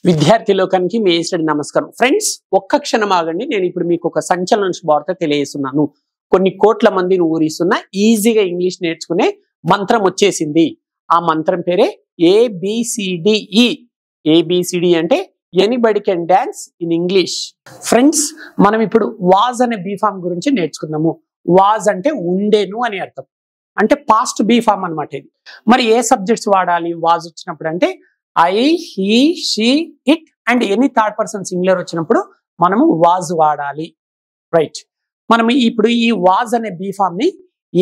విద్యార్థి లోకానికి మీ ఏసుడి నమస్కారం. ఫ్రెండ్స్, ఒక్క క్షణం ఆగండి. నేను ఇప్పుడు మీకు ఒక సంచలన శుభవార్త తెలియజేస్తున్నాను. కొన్ని కోట్ల మందిని ఊరిస్తున్న ఈజీగా ఇంగ్లీష్ నేర్చుకునే మంత్రం వచ్చేసింది. ఆ మంత్రం పేరే ABCDE. ABCD అంటే anybody can dance in English. Friends, మనం ఇప్పుడు వాజ్ అనే బీ ఫామ్ గురించి నేర్చుకుందాము. వాజ్ అంటే ఉండేను అని అర్థం, అంటే పాస్ట్ బీ ఫామ్ అనమాట ఇది. మరి ఏ సబ్జెక్ట్స్ వాడాలి వాజ్ వచ్చినప్పుడు అంటే I, he, she, it and any third person singular వచ్చినప్పుడు మనము వాజ్ వాడాలి. రైట్, మనం ఇప్పుడు ఈ వాజ్ అనే బీ ఫామ్ ని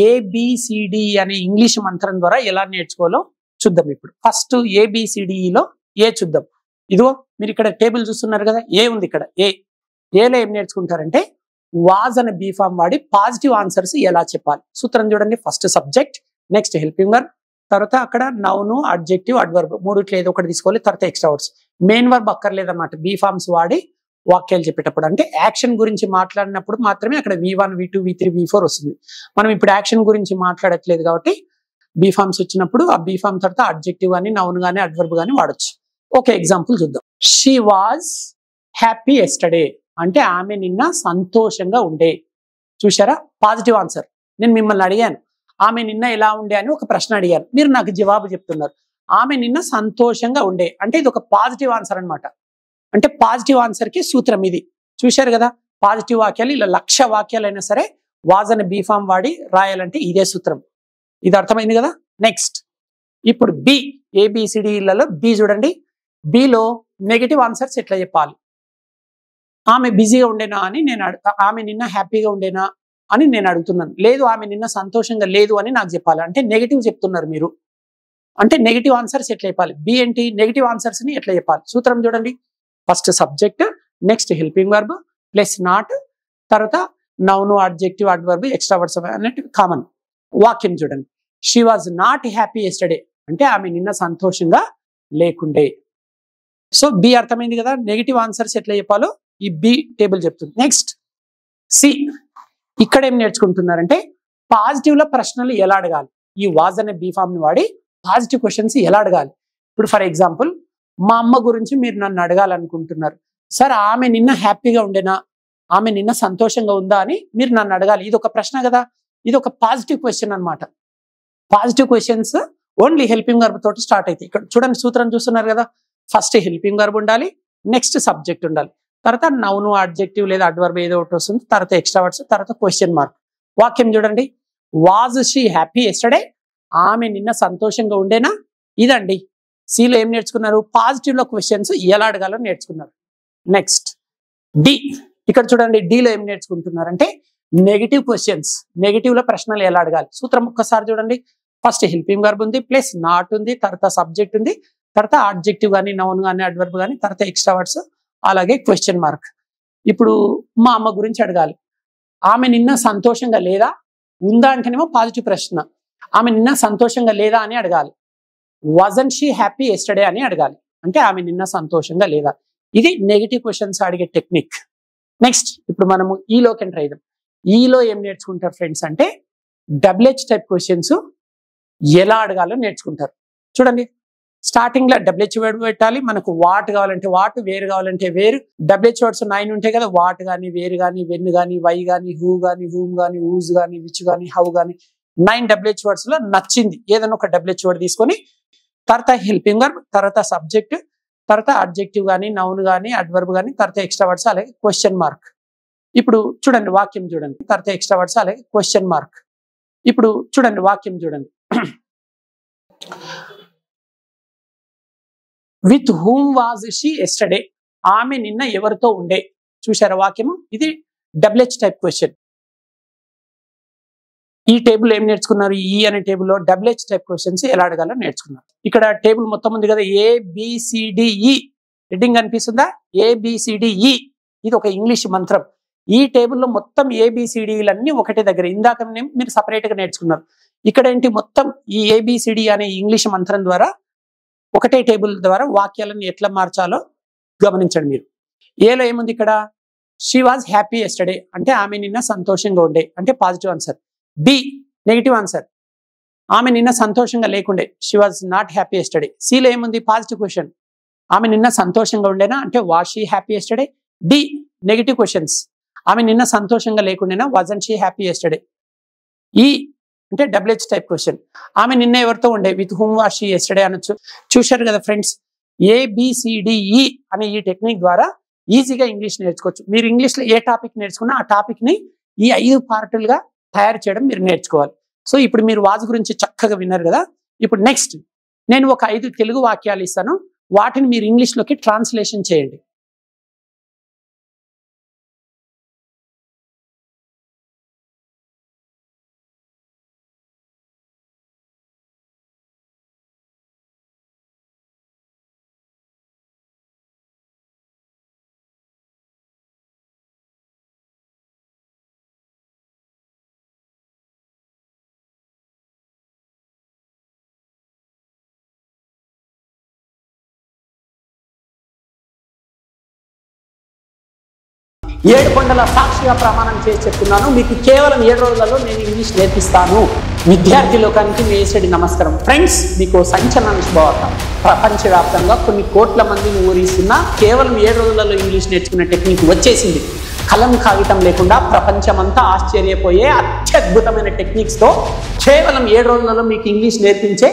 ABCD అనే ఇంగ్లీష్ మంత్రం ద్వారా ఎలా నేర్చుకోవాలో చూద్దాం. ఇప్పుడు ఫస్ట్ ABCDEలో ఏ చూద్దాం. ఇదిగో మీరు ఇక్కడ టేబుల్ చూస్తున్నారు కదా, ఏ ఉంది ఇక్కడ. ఏలో ఏం నేర్చుకుంటారంటే వాజ్ అనే బీ ఫామ్ వాడి పాజిటివ్ ఆన్సర్స్ ఎలా చెప్పాలి. సూత్రం చూడండి. First subject, next helping verb, తర్వాత అక్కడ నౌను, అడ్జెక్టివ్, అడ్వర్బ్ మూడిట్లో ఏదో ఒకటి తీసుకోవాలి. తర్వాత ఎక్స్ట్రా వర్డ్స్. మెయిన్ వర్బ్ అక్కర్లేదన్నమాట బీ ఫామ్స్ వాడి వాక్యాలు చెప్పేటప్పుడు. అంటే యాక్షన్ గురించి మాట్లాడినప్పుడు మాత్రమే అక్కడ V1, V2, V3, V4 వస్తుంది. మనం ఇప్పుడు యాక్షన్ గురించి మాట్లాడట్లేదు కాబట్టి బీ ఫామ్స్ వచ్చినప్పుడు ఆ బీ ఫామ్ తర్వాత అడ్జెక్టివ్ కానీ, నౌన్ కానీ, అడ్వర్బ్ కానీ వాడచ్చు. ఓకే, ఎగ్జాంపుల్ చూద్దాం. షీ వాజ్ హ్యాపీ ఎస్టర్డే అంటే ఆమె నిన్న సంతోషంగా ఉండే. చూసారా, పాజిటివ్ ఆన్సర్. నేను మిమ్మల్ని అడిగాను ఆమె నిన్న ఎలా ఉండే అని ఒక ప్రశ్న అడిగాను, మీరు నాకు జవాబు చెప్తున్నారు ఆమె నిన్న సంతోషంగా ఉండే. అంటే ఇది ఒక పాజిటివ్ ఆన్సర్ అనమాట. అంటే పాజిటివ్ ఆన్సర్ కి సూత్రం ఇది. చూశారు కదా, పాజిటివ్ వాక్యాలు ఇలా 1,00,000 వాక్యాలైనా సరే వాజ్ అనే బీ ఫామ్ వాడి రాయాలంటే ఇదే సూత్రం. ఇది అర్థమైంది కదా. నెక్స్ట్ ఇప్పుడు బి, ABCDలలో బి చూడండి. బిలో నెగటివ్ ఆన్సర్స్ ఎట్లా చెప్పాలి. ఆమె బిజీగా ఉండేనా అని నేను ఆమె నిన్న హ్యాపీగా ఉండేనా అని నేను అడుగుతున్నాను. లేదు, ఆమె నిన్న సంతోషంగా లేదు అని నాకు చెప్పాలి. అంటే నెగిటివ్ చెప్తున్నారు మీరు. అంటే నెగిటివ్ ఆన్సర్స్ ఎట్లా చెప్పాలి. బి ఏంటి, నెగిటివ్ ఆన్సర్స్ ని ఎట్లా చెప్పాలి. సూత్రం చూడండి. First subject, next helping verb plus not, తర్వాత noun, adjective, adverb, extra words అన్నట్టు కామన్. వాక్యం చూడండి. She was not happy yesterday అంటే ఆమె నిన్న సంతోషంగా లేకుండే. సో బి అర్థమైంది కదా. నెగిటివ్ ఆన్సర్స్ ఎట్లా చెప్పాలో ఈ బి టేబుల్ చెప్తుంది. నెక్స్ట్ సి, ఇక్కడ ఏం నేర్చుకుంటున్నారంటే పాజిటివ్ లో ప్రశ్నలు ఎలా అడగాలి. ఈ వాజ్ అనే బీ ఫామ్ ని వాడి పాజిటివ్ క్వశ్చన్స్ ఎలా అడగాలి. ఇప్పుడు ఫర్ ఎగ్జాంపుల్, మా అమ్మ గురించి మీరు నన్ను అడగాలనుకుంటున్నారు. సార్, ఆమె నిన్న హ్యాపీగా ఉండేనా, ఆమె నిన్న సంతోషంగా ఉందా అని మీరు నన్ను అడగాలి. ఇది ఒక ప్రశ్న కదా, ఇది ఒక పాజిటివ్ క్వశ్చన్ అనమాట. Positive questions only helping verb తోటి స్టార్ట్ అవుతాయి. ఇక్కడ చూడండి, సూత్రం చూస్తున్నారు కదా. ఫస్ట్ హెల్పింగ్ వర్బ్ ఉండాలి, నెక్స్ట్ సబ్జెక్ట్ ఉండాలి, తర్వాత నౌను, అడ్జెక్టివ్ లేదా అడ్వర్బ్ ఏదో ఒకటి వస్తుంది, తర్వాత ఎక్స్ట్రా వర్డ్స్, తర్వాత క్వశ్చన్ మార్క్. వాక్యం చూడండి. వాజ్ షీ హ్యాపీ ఎస్టర్డే ఆమె నిన్న సంతోషంగా ఉండేనా. ఇదండి. సిలో ఏం నేర్చుకున్నారు, పాజిటివ్ లో క్వశ్చన్స్ ఎలా అడగాలో నేర్చుకున్నారు. నెక్స్ట్ డి, ఇక్కడ చూడండి. డిలో ఏం నేర్చుకుంటున్నారంటే నెగిటివ్ క్వశ్చన్స్, నెగిటివ్ లో ప్రశ్నలు ఎలా అడగాలి. సూత్రం ఒక్కసారి చూడండి. ఫస్ట్ హెల్పింగ్ వర్బ్ ఉంది, ప్లస్ నాట్ ఉంది, తర్వాత సబ్జెక్ట్ ఉంది, తర్వాత అడ్జెక్టివ్ కానీ, నౌన్ కానీ, అడ్వర్బ్ కానీ, తర్వాత ఎక్స్ట్రా వర్డ్స్, అలాగే క్వశ్చన్ మార్క్. ఇప్పుడు మా అమ్మ గురించి అడగాలి. ఆమె నిన్న సంతోషంగా లేదా, ఉందా అంటేనేమో పాజిటివ్ ప్రశ్న. ఆమె నిన్న సంతోషంగా లేదా అని అడగాలి. వాజంట్ షీ హ్యాపీ ఎస్టర్డే అని అడగాలి. అంటే ఆమె నిన్న సంతోషంగా లేదా. ఇది నెగిటివ్ క్వశ్చన్స్ అడిగే టెక్నిక్. నెక్స్ట్ ఇప్పుడు మనము ఈలోకి ఎంటర్ అయ్యాం. ఈలో ఏం నేర్చుకుంటారు ఫ్రెండ్స్ అంటే WH టైప్ క్వశ్చన్స్ ఎలా అడగాలో నేర్చుకుంటారు. చూడండి, స్టార్టింగ్ లో WH వర్డ్ పెట్టాలి. మనకు వాట్ కావాలంటే వాట్, వేరు కావాలంటే వేరు. WH వర్డ్స్ 9 ఉంటాయి కదా, వాట్ కానీ, వేరు కానీ, వెన్ కానీ, వై కానీ, హూ కానీ, హూమ్ కానీ, ఊజ్ కానీ, విచ్ కానీ, హౌ కానీ, 9 WH వర్డ్స్ లో నచ్చింది ఏదైనా ఒక WH వర్డ్ తీసుకొని తర్వాత హెల్పింగ్ వర్బ్, తర్వాత సబ్జెక్ట్, తర్వాత అడ్జెక్టివ్ కానీ, నౌన్ కానీ, అడ్వర్బ్ కానీ, తర్వాత ఎక్స్ట్రా వర్డ్స్, అలాగే క్వశ్చన్ మార్క్. ఇప్పుడు చూడండి వాక్యం చూడండి. తర్వాత ఎక్స్ట్రా వర్డ్స్, అలాగే క్వశ్చన్ మార్క్. ఇప్పుడు చూడండి వాక్యం చూడండి. With whom was she yesterday ఆమె నిన్న ఎవరితో ఉండే. చూసారా వాక్యము. ఇది WH టైప్ క్వశ్చన్. ఈ టేబుల్ ఏం నేర్చుకున్నారు, ఈ అనే టేబుల్లో WH టైప్ క్వశ్చన్స్ ఎలా అడగాలో నేర్చుకున్నారు. ఇక్కడ టేబుల్ మొత్తం ఉంది కదా, ABCDE హెడ్డింగ్ కనిపిస్తుందా. ABCDE ఇది ఒక ఇంగ్లీష్ మంత్రం. ఈ టేబుల్లో మొత్తం ABCDలన్నీ ఒకటే దగ్గర. ఇందాక మీరు సపరేట్ గా నేర్చుకున్నారు. ఇక్కడ ఏంటి, మొత్తం ఈ ABCD అనే ఇంగ్లీష్ మంత్రం ద్వారా ఒకటే టేబుల్ ద్వారా వాక్యాలను ఎట్లా మార్చాలో గమనించండి మీరు. ఏలో ఏముంది ఇక్కడ, షీ వాజ్ హ్యాపీ ఎస్టర్డే అంటే ఆమె నిన్న సంతోషంగా ఉండే, అంటే positive answer. B negative answer, ఆమె నిన్న సంతోషంగా లేకుండే, she was not happy yesterday. సిలో ఏముంది, పాజిటివ్ క్వశ్చన్, ఆమె నిన్న సంతోషంగా ఉండేనా అంటే was she happy yesterday. D negative questions. ఆమె నిన్న సంతోషంగా లేకుండేనా వాజంట్ షీ హ్యాపీ ఎస్టర్డే. ఈ అంటే డబ్ల్యూహెచ్ టైప్ క్వశ్చన్. ఆమె నిన్న ఎవరితో ఉండే with whom was she yesterday అనొచ్చు. చూశారు కదా ఫ్రెండ్స్, ఏబిసిడిఈ అనే ఈ టెక్నిక్ ద్వారా ఈజీగా ఇంగ్లీష్ నేర్చుకోవచ్చు. మీరు ఇంగ్లీష్లో ఏ టాపిక్ నేర్చుకున్నా ఆ టాపిక్ని ఈ 5 పార్టులుగా తయారు చేయడం మీరు నేర్చుకోవాలి. సో ఇప్పుడు మీరు వాజ్ గురించి చక్కగా విన్నారు కదా. ఇప్పుడు నెక్స్ట్ నేను ఒక 5 తెలుగు వాక్యాలు ఇస్తాను, వాటిని మీరు ఇంగ్లీష్లోకి ట్రాన్స్లేషన్ చేయండి. ఏడు కొండల సాక్షిగా ప్రమాణం చేసి చెప్తున్నాను, మీకు కేవలం 7 రోజులలో నేను ఇంగ్లీష్ నేర్పిస్తాను. విద్యార్థి లోకానికి మీ ఏసడి నమస్కారం. ఫ్రెండ్స్, మీకు సంచలన శుభవార్త. ప్రపంచవ్యాప్తంగా కొన్ని కోట్ల మందిని ఊరిస్తున్నా కేవలం 7 రోజులలో ఇంగ్లీష్ నేర్చుకునే టెక్నిక్ వచ్చేసింది. కలం కాగితం లేకుండా ప్రపంచమంతా ఆశ్చర్యపోయే అత్యద్భుతమైన టెక్నిక్స్తో కేవలం 7 రోజులలో మీకు ఇంగ్లీష్ నేర్పించే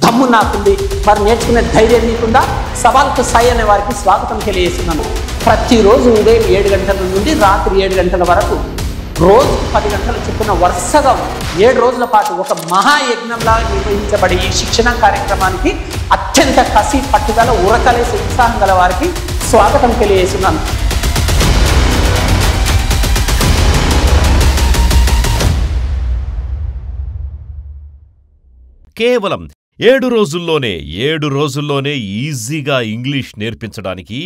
దమ్ము నాకుంది. మరి నేర్చుకునే ధైర్యం నీకుందా? సవాల్కు సై అనే వారికి స్వాగతం తెలియజేస్తున్నాను. ప్రతిరోజు ఉదయం 7 గంటల నుండి రాత్రి 7 గంటల వరకు రోజు 10 గంటల చొప్పున వరుసగా 7 రోజుల పాటు ఒక మహాయజ్ఞంలా నిర్వహించబడే ఈ శిక్షణ కార్యక్రమానికి అత్యంత కసి, పట్టుదల, ఉరకలేసి ఉత్సాహం గల వారికి స్వాగతం తెలియజేస్తున్నాను. కేవలం 7 రోజుల్లోనే ఈజీగా ఇంగ్లీష్ నేర్పించడానికి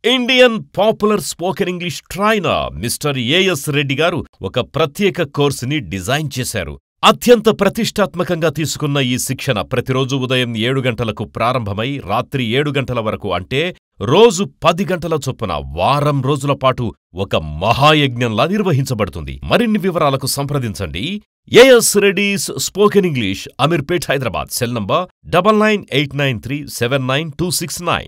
Indian popular spoken English trainer mister AS Reddy గారు ఒక ప్రత్యేక కోర్సుని డిజైన్ చేశారు. అత్యంత ప్రతిష్టాత్మకంగా తీసుకున్న ఈ శిక్షణ ప్రతిరోజు ఉదయం 7 గంటలకు ప్రారంభమై రాత్రి 7 గంటల వరకు, అంటే రోజు 10 గంటల చొప్పున వారం రోజుల పాటు ఒక మహాయజ్ఞంలా నిర్వహించబడుతుంది. మరిన్ని వివరాలకు సంప్రదించండి. AS Reddy's spoken English, Ameerpet, Hyderabad. Cell number 9989379269.